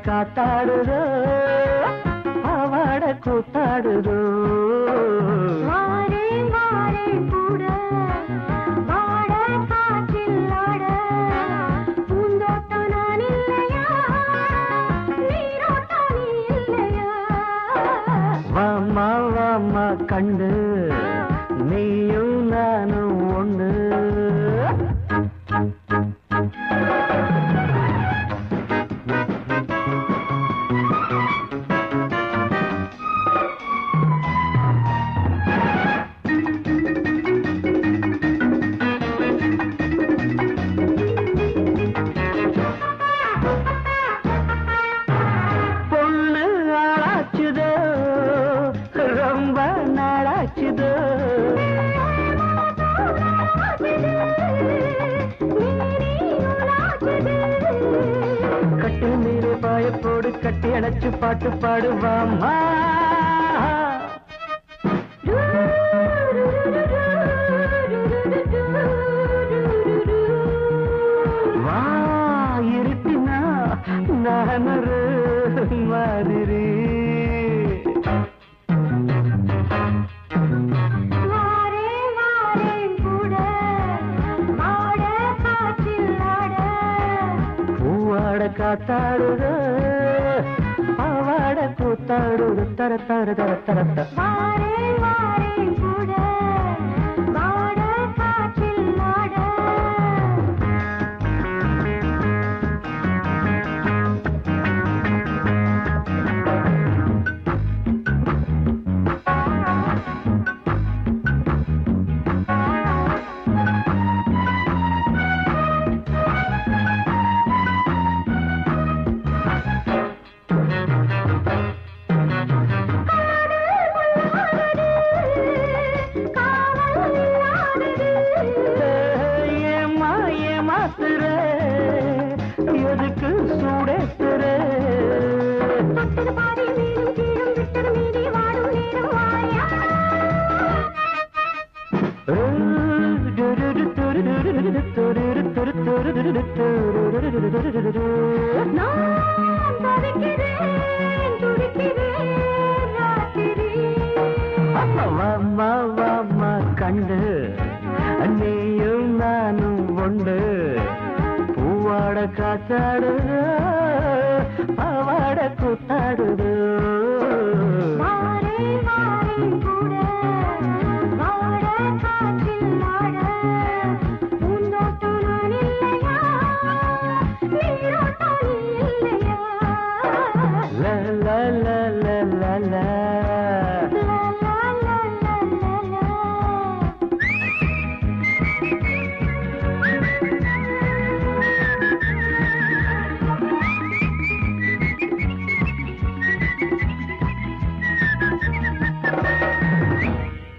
காத்தாடுதோ பாவாட கூத்தாடுதோ மாறே மாறே கூட வாட காற்றில் ஆட பூந்தோட்டம் நான் இல்லையா நீரோட்டம் நீ இல்லையா வாமா வாமா கண்டு நீயும் நானும் ஒண்ணு பொண்ணு ஆளாச்சுதோ ரொம்ப நாளாச்சுதோ கட்டில் நீரு பாயப்போடு கட்டி அணைச்சு பாட்டு பாடுவாமா வா இருட்டினா நானொரு மாதிரி மாறே மாறே கூட மாட காற்றில் ஆட பூவாட காத்தாடுதோ பாவாட கூத்தாடுது தர தர தர தர மாறே மாறே கூட மாட காற்றில் ஆட ஏமா ஏமாத்துற எதுக்கு சூடேத்துற தொட்டது பாதி மீதும் கீழும் விட்டது மீதி வாடும் நேரம் வாயா நான் தவிக்கிறேன் துடிக்கிறேன் ராத்திரி வாமா வாமா கண்டு நீயும் நானும் ஒன்று பூவாட காத்தாடுதோ பாவாட கூத்தாடுதோ மாறே மாறே